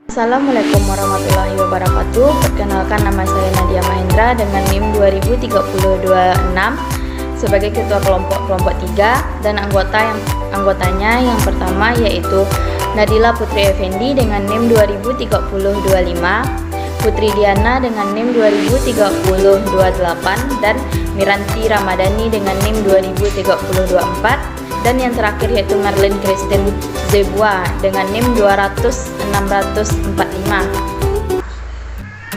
Assalamualaikum warahmatullahi wabarakatuh. Perkenalkan, nama saya Nadia Mahendra dengan NIM 203026 sebagai ketua kelompok 3 dan anggotanya yang pertama yaitu Nadila Putri Effendi dengan NIM 203025, Putri Diana dengan NIM 203028 dan Miranti Ramadhani dengan NIM 203024 dan yang terakhir yaitu Marlene Christine Zebua dengan NIM 200-645.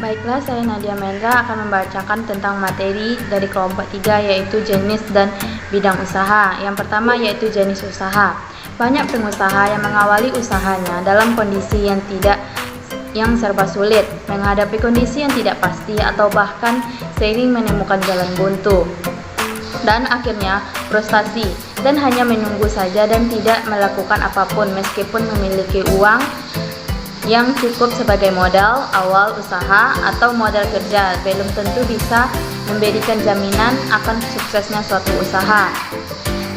Baiklah, saya Nadia Mahendra akan membacakan tentang materi dari kelompok 3 yaitu jenis dan bidang usaha. Yang pertama yaitu jenis usaha. Banyak pengusaha yang mengawali usahanya dalam kondisi yang serba sulit, menghadapi kondisi yang tidak pasti atau bahkan sering menemukan jalan buntu. Dan akhirnya frustasi dan hanya menunggu saja dan tidak melakukan apapun meskipun memiliki uang yang cukup sebagai modal awal usaha atau modal kerja, belum tentu bisa memberikan jaminan akan suksesnya suatu usaha.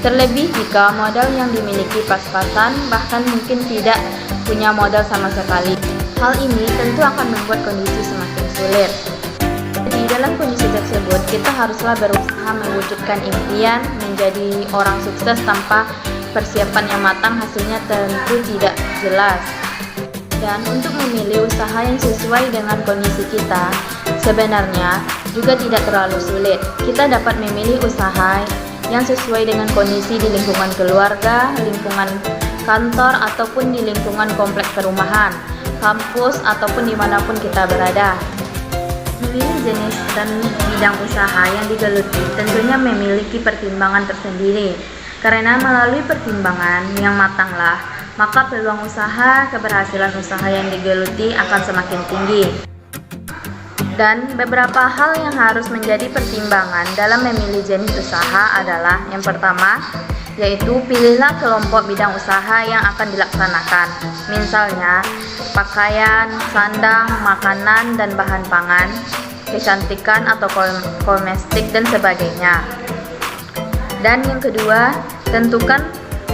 Terlebih jika modal yang dimiliki pas-pasan, bahkan mungkin tidak punya modal sama sekali. Hal ini tentu akan membuat kondisi semakin sulit. Di dalam kondisi tersebut, kita haruslah berusaha mewujudkan impian menjadi orang sukses tanpa persiapan yang matang, hasilnya tentu tidak jelas. Dan untuk memilih usaha yang sesuai dengan kondisi kita, sebenarnya juga tidak terlalu sulit. Kita dapat memilih usaha yang sesuai dengan kondisi di lingkungan keluarga, lingkungan kantor, ataupun di lingkungan kompleks perumahan, kampus, ataupun dimanapun kita berada. Memilih jenis dan bidang usaha yang digeluti tentunya memiliki pertimbangan tersendiri. Karena melalui pertimbangan yang matanglah, maka peluang usaha, keberhasilan usaha yang digeluti akan semakin tinggi. Dan beberapa hal yang harus menjadi pertimbangan dalam memilih jenis usaha adalah yang pertama, yaitu pilihlah kelompok bidang usaha yang akan dilaksanakan. Misalnya, pakaian, sandang, makanan, dan bahan pangan, kecantikan atau kosmetik dan sebagainya. Dan yang kedua, tentukan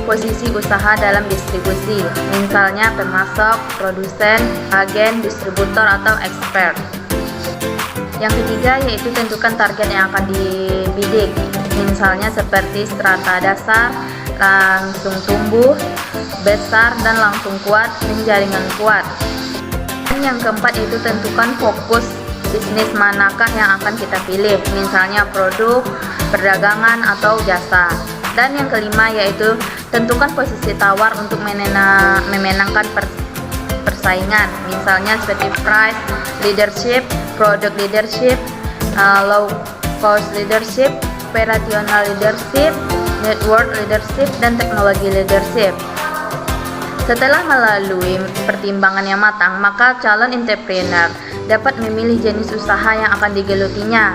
posisi usaha dalam distribusi, misalnya pemasok, produsen, agen, distributor, atau expert. Yang ketiga yaitu tentukan target yang akan dibidik, misalnya seperti strata dasar, langsung tumbuh, besar, dan langsung kuat, dan jaringan kuat. Dan yang keempat itu tentukan fokus bisnis manakah yang akan kita pilih, misalnya produk, perdagangan, atau jasa. Dan yang kelima yaitu tentukan posisi tawar untuk memenangkan persaingan, misalnya seperti price leadership, product leadership, low cost leadership, operational leadership, network leadership, dan teknologi leadership. Setelah melalui pertimbangan yang matang, maka calon entrepreneur dapat memilih jenis usaha yang akan digelutinya.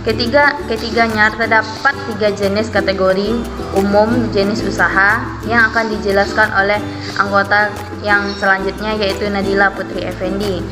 Ketiganya terdapat 3 jenis kategori umum jenis usaha yang akan dijelaskan oleh anggota yang selanjutnya yaitu Nadila Putri Effendi.